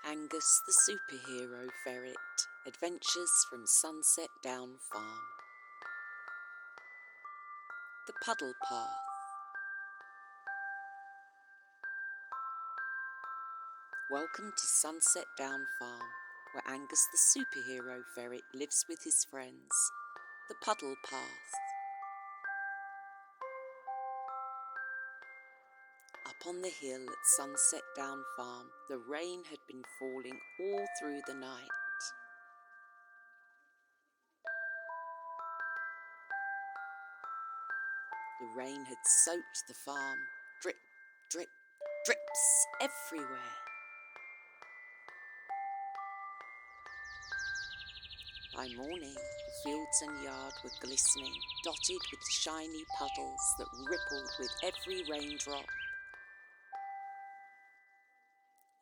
Angus the Superhero Ferret, Adventures from Sunset Down Farm. The Puddle Path. Welcome to Sunset Down Farm, where Angus the Superhero Ferret lives with his friends. The Puddle Path. Up on the hill at Sunset Down Farm, the rain had been falling all through the night. The rain had soaked the farm, drip, drip, drips everywhere. By morning, the fields and yard were glistening, dotted with shiny puddles that rippled with every raindrop.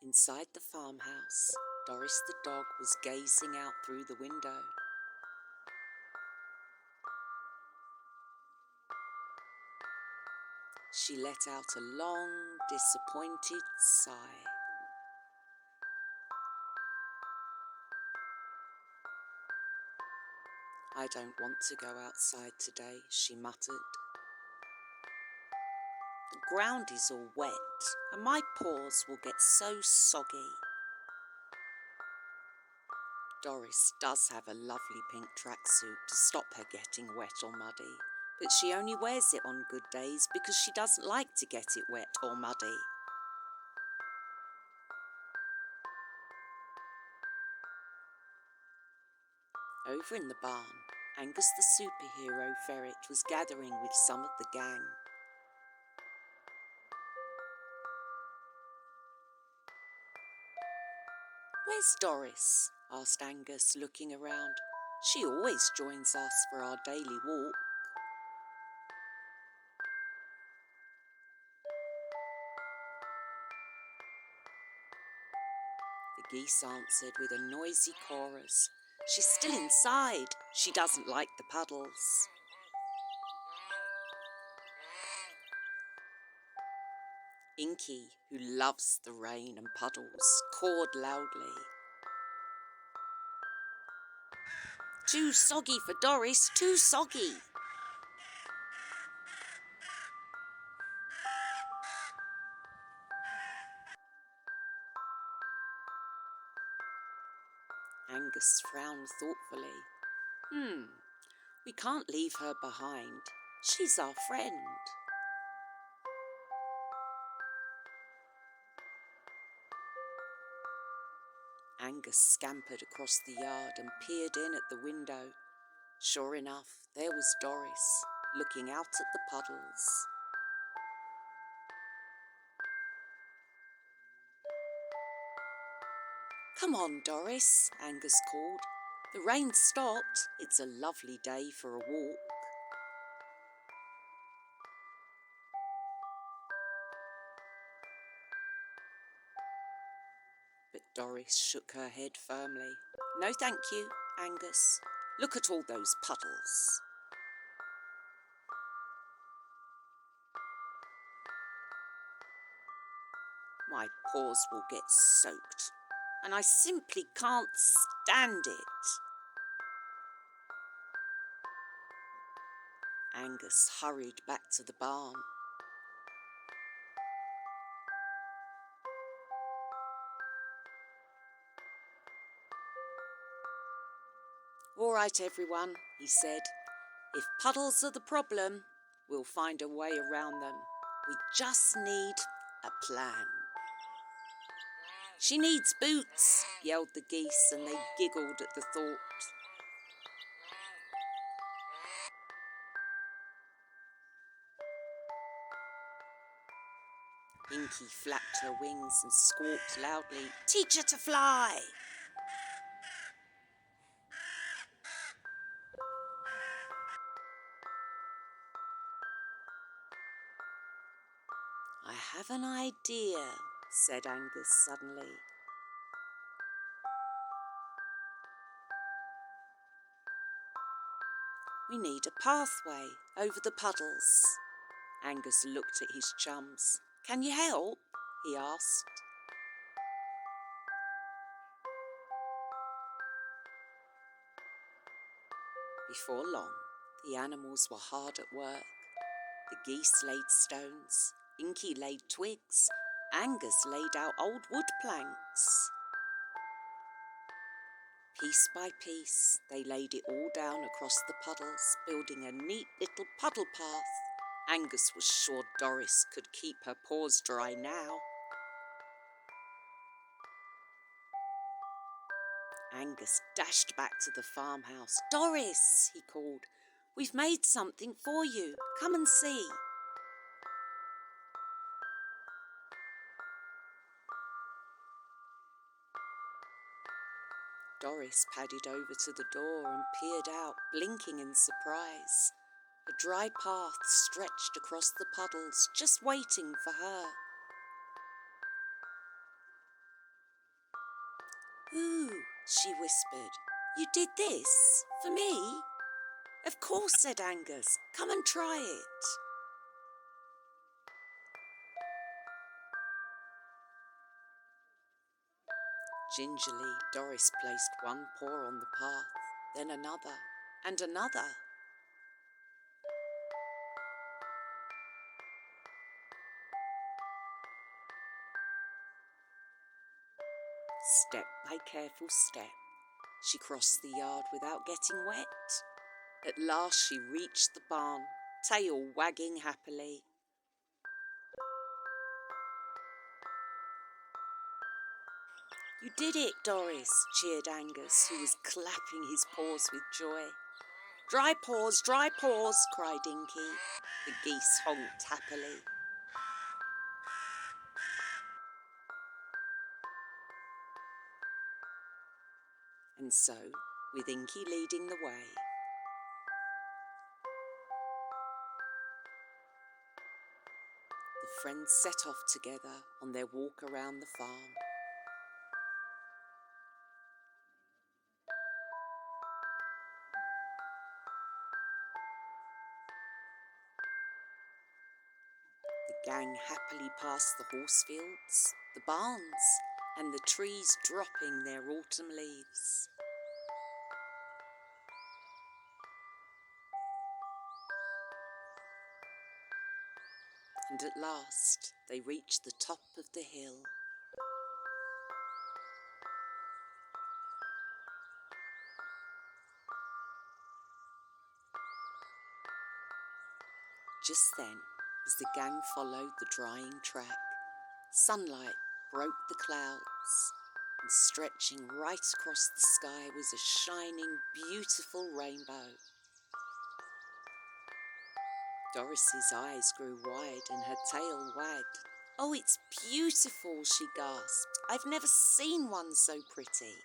Inside the farmhouse, Doris the dog was gazing out through the window. She let out a long, disappointed sigh. "I don't want to go outside today," she muttered. "The ground is all wet and my paws will get so soggy." Doris does have a lovely pink tracksuit to stop her getting wet or muddy, but she only wears it on good days because she doesn't like to get it wet or muddy. Over in the barn, Angus the Superhero Ferret was gathering with some of the gang. "Where's Doris?" asked Angus, looking around. "She always joins us for our daily walk." The geese answered with a noisy chorus. "She's still inside. She doesn't like the puddles." Inky, who loves the rain and puddles, cawed loudly. "Too soggy for Doris, too soggy." Angus frowned thoughtfully. We can't leave her behind. She's our friend." Angus scampered across the yard and peered in at the window. Sure enough, there was Doris, looking out at the puddles. "Come on, Doris," Angus called. "The rain's stopped. It's a lovely day for a walk." But Doris shook her head firmly. "No, thank you, Angus. Look at all those puddles." "My paws will get soaked, and I simply can't stand it." Angus hurried back to the barn. "All right, everyone," he said. "If puddles are the problem, we'll find a way around them. We just need a plan." "She needs boots," yelled the geese, and they giggled at the thought. Inky flapped her wings and squawked loudly, "Teach her to fly!" "I have an idea," said Angus suddenly. "We need a pathway over the puddles." Angus looked at his chums. "Can you help?" he asked. Before long, the animals were hard at work. The geese laid stones, Inky laid twigs, Angus laid out old wood planks. Piece by piece, they laid it all down across the puddles, building a neat little puddle path. Angus was sure Doris could keep her paws dry now. Angus dashed back to the farmhouse. "Doris," he called, "we've made something for you. Come and see." Doris padded over to the door and peered out, blinking in surprise. A dry path stretched across the puddles, just waiting for her. "Ooh," she whispered. "You did this? For me?" "Of course," said Angus. "Come and try it." Gingerly, Doris placed one paw on the path, then another, and another. Step by careful step, she crossed the yard without getting wet. At last she reached the barn, tail wagging happily. "You did it, Doris," cheered Angus, who was clapping his paws with joy. Dry paws, cried Inky. The geese honked happily. And so, with Inky leading the way, the friends set off together on their walk around the farm. The gang happily passed the horse fields, the barns, and the trees dropping their autumn leaves. And at last they reached the top of the hill. Just then, as the gang followed the drying track, sunlight broke the clouds, and stretching right across the sky was a shining, beautiful rainbow. Doris's eyes grew wide and her tail wagged. "Oh, it's beautiful," she gasped. "I've never seen one so pretty."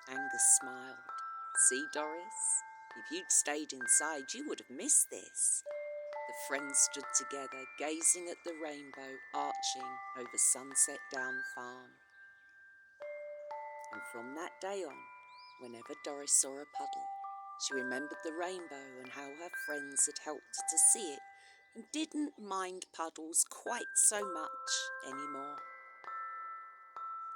Angus smiled. "See, Doris? If you'd stayed inside, you would have missed this." The friends stood together, gazing at the rainbow arching over Sunset Down Farm. And from that day on, whenever Doris saw a puddle, she remembered the rainbow and how her friends had helped her to see it and didn't mind puddles quite so much anymore.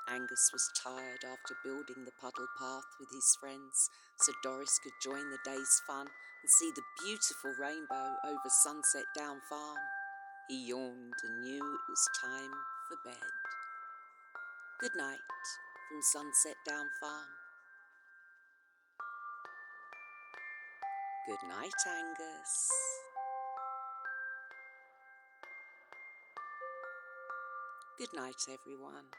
Angus was tired after building the puddle path with his friends so Doris could join the day's fun and see the beautiful rainbow over Sunset Down Farm. He yawned and knew it was time for bed. Good night from Sunset Down Farm. Good night, Angus. Good night, everyone.